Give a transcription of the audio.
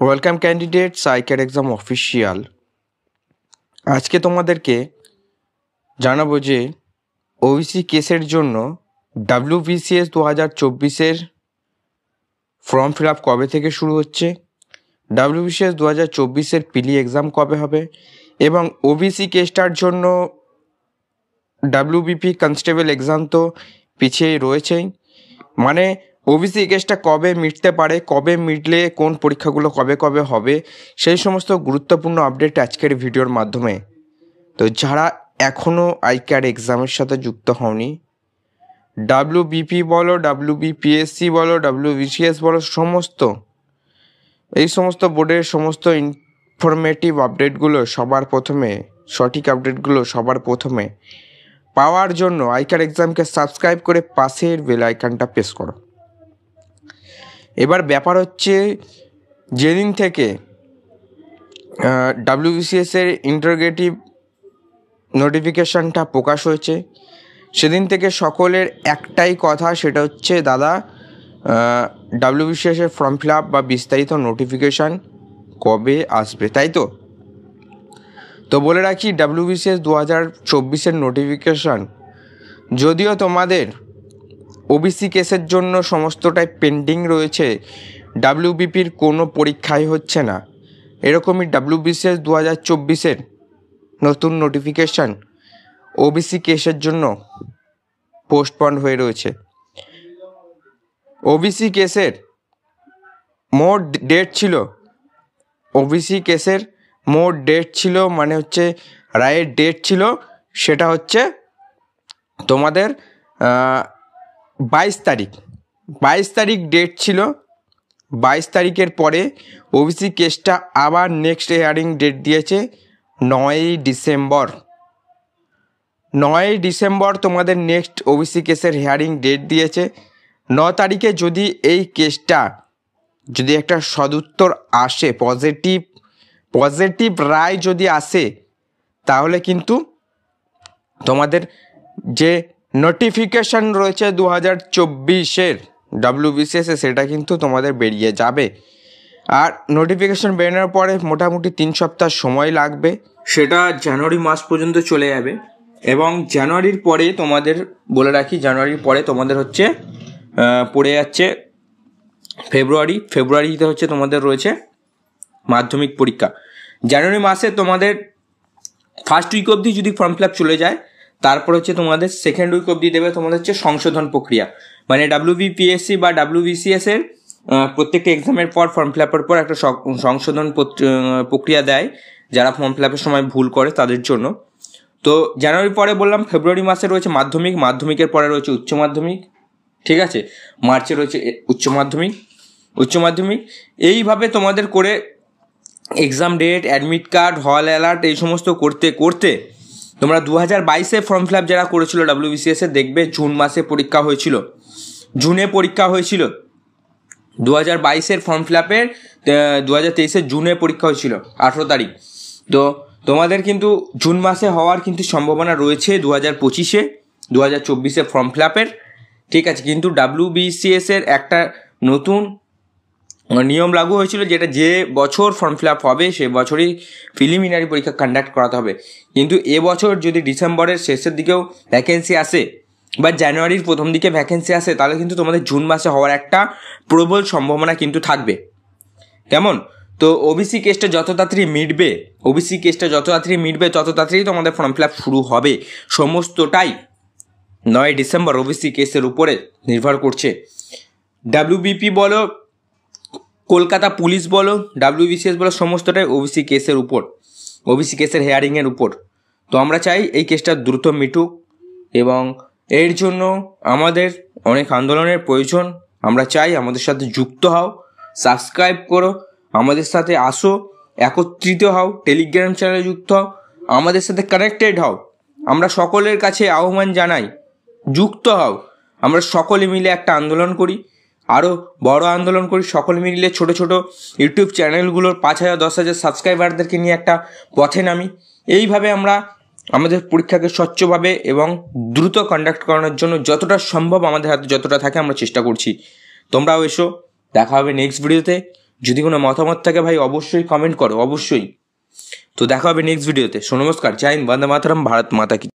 Welcome candidate সাইকের exam official. আজকে তোমাদেরকে জানাবো যে ওবিসি কেসের জন্য WBCS 2024-এর ফর্ম ফিল আপ কবে থেকে শুরু হচ্ছে, WBCS 2024-এর পিলি এক্সাম কবে হবে এবং ওবিসি কেসটার জন্য WBP কনস্টেবল এক্সাম তো পিছিয়ে রয়েছেই, মানে ওবিসি কেসটা কবে মিটতে পারে, কবে মিটলে কোন পরীক্ষাগুলো কবে কবে হবে, সেই সমস্ত গুরুত্বপূর্ণ আপডেট আজকের ভিডিওর মাধ্যমে। তো যারা এখনও আইক্যাড এক্সামের সাথে যুক্ত হওনি, WBP বলো, WBPSC বলো, WBCS বলো, এই সমস্ত বোর্ডের সমস্ত ইনফরমেটিভ আপডেটগুলো সবার প্রথমে, সঠিক আপডেটগুলো সবার প্রথমে পাওয়ার জন্য আইক্যাড এক্সামকে সাবস্ক্রাইব করে পাশের বেল আইকনটা প্রেস করো। এবার ব্যাপার হচ্ছে, যেদিন থেকে WBCS-এর ইন্টারোগেটিভ নোটিফিকেশানটা প্রকাশ হয়েছে সেদিন থেকে সকলের একটাই কথা, সেটা হচ্ছে দাদা WBCS-এর ফর্ম ফিল আপ বা বিস্তারিত নোটিফিকেশান কবে আসবে, তাই তো? তো বলে রাখি, WBCS 2024-এর নোটিফিকেশান যদিও তোমাদের ওবিসি কেসের জন্য সমস্তটাই পেন্ডিং রয়েছে, WBPর কোনো পরীক্ষাই হচ্ছে না, এরকমই WBCS 2024-এর নতুন নোটিফিকেশান ওবিসি কেসের জন্য পোস্টপন্ড হয়ে রয়েছে। ওবিসি কেসের মোট ডেট ছিল, মানে হচ্ছে রায়ের ডেট ছিল, সেটা হচ্ছে তোমাদের 22 তারিখ ডেট ছিল। 22 তারিখের পরে ওবিসি কেসটা আবার নেক্সট হিয়ারিং ডেট দিয়েছে 9ই ডিসেম্বর তোমাদের নেক্সট ওবিসি কেসের হিয়ারিং ডেট দিয়েছে। 9 তারিখে যদি এই কেসটা যদি একটা সদুত্তর আসে, পজিটিভ রায় যদি আসে, তাহলে কিন্তু তোমাদের যে নোটিফিকেশান রয়েছে 2024-এর WBCS-এ সেটা কিন্তু তোমাদের বেরিয়ে যাবে। আর নোটিফিকেশান বেরোনোর পরে মোটামুটি 3 সপ্তাহ সময় লাগবে, সেটা জানুয়ারি মাস পর্যন্ত চলে যাবে। এবং জানুয়ারির পরে তোমাদের বলে রাখি, জানুয়ারির পরে তোমাদের হচ্ছে পড়ে যাচ্ছে ফেব্রুয়ারিতে হচ্ছে তোমাদের রয়েছে মাধ্যমিক পরীক্ষা। জানুয়ারি মাসে তোমাদের ফার্স্ট উইক অবধি যদি ফর্ম ফিল আপ চলে যায়, তারপর হচ্ছে তোমাদের সেকেন্ড উইক অবধি দেবে তোমাদের হচ্ছে সংশোধন প্রক্রিয়া, মানে WBPSC বা WBCS-এর প্রত্যেকটা এক্সামের পর ফর্ম ফিল আপের পর একটা সংশোধন প্রক্রিয়া দেয় যারা ফর্ম ফিল আপের সময় ভুল করে তাদের জন্য। তো জানুয়ারির পরে বললাম, ফেব্রুয়ারি মাসে রয়েছে মাধ্যমিকের পরে রয়েছে উচ্চ মাধ্যমিক, ঠিক আছে, মার্চে রয়েছে উচ্চ মাধ্যমিক। এইভাবে তোমাদের করে এক্সাম ডেট, অ্যাডমিট কার্ড, হল অ্যালার্ট এই সমস্ত করতে তোমরা 2022-এ ফর্ম ফিল আপ যারা করেছিল WBCS-এ, দেখবে জুনে পরীক্ষা হয়েছিল 2022-এর ফর্ম ফিল আপের 2023-এর জুনে পরীক্ষা হয়েছিল 18 তারিখ। তো তোমাদের কিন্তু জুন মাসে হওয়ার কিন্তু সম্ভাবনা রয়েছে 2024-এ ফর্ম ফিল আপের, ঠিক আছে। কিন্তু WBCS-এর একটা নতুন নিয়ম লাগু হয়েছিল, যেটা যে বছর ফর্ম ফিল আপ হবে সে বছরই প্রিলিমিনারি পরীক্ষা কন্ডাক্ট করাতে হবে। কিন্তু এবছর যদি ডিসেম্বরের শেষের দিকেও ভ্যাকেন্সি আসে বা জানুয়ারির প্রথম দিকে ভ্যাকেন্সি আসে, তাহলে কিন্তু তোমাদের জুন মাসে হওয়ার একটা প্রবল সম্ভাবনা কিন্তু থাকবে। কেমন? তো ওবিসি কেসটা যত তাড়াতাড়ি মিটবে তত তাড়াতাড়ি তোমাদের ফর্ম ফিল আপ শুরু হবে। সমস্তটাই 9 ডিসেম্বর ওবিসি কেসের উপরে নির্ভর করছে। WBP বলো, কলকাতা পুলিশ বলো, WBCS বলো, সমস্তটাই ওবিসি কেসের হেয়ারিংয়ের উপর। তো আমরা চাই এই কেসটা দ্রুত মিটুক এবং এর জন্য আমাদের অনেক আন্দোলনের প্রয়োজন। আমরা চাই আমাদের সাথে যুক্ত হও, সাবস্ক্রাইব করো, আমাদের সাথে আসো, একত্রিত হও, টেলিগ্রাম চ্যানেলে যুক্ত হও, আমাদের সাথে কানেক্টেড হও। আমরা সকলের কাছে আহ্বান জানাই, যুক্ত হও, আমরা সকলে মিলে একটা আন্দোলন করি, আরও বড় আন্দোলন করি, সকলে মিলে ছোট ইউটিউব চ্যানেলগুলোর 5,000 10,000 সাবস্ক্রাইবারদেরকে নিয়ে একটা পথে নামি। এইভাবে আমরা আমাদের পরীক্ষাকে স্বচ্ছভাবে এবং দ্রুত কন্ডাক্ট করানোর জন্য যতটা সম্ভব আমাদের হাতে যতটা থাকে আমরা চেষ্টা করছি। তোমরাও এসো, দেখা হবে নেক্সট ভিডিওতে। যদি কোনো মতামত থাকে ভাই অবশ্যই কমেন্ট করো, অবশ্যই। তো দেখা হবে নেক্সট ভিডিওতে। নমস্কার, জয় হিন্দ, বন্দে মাতরম, ভারত মাতা কি।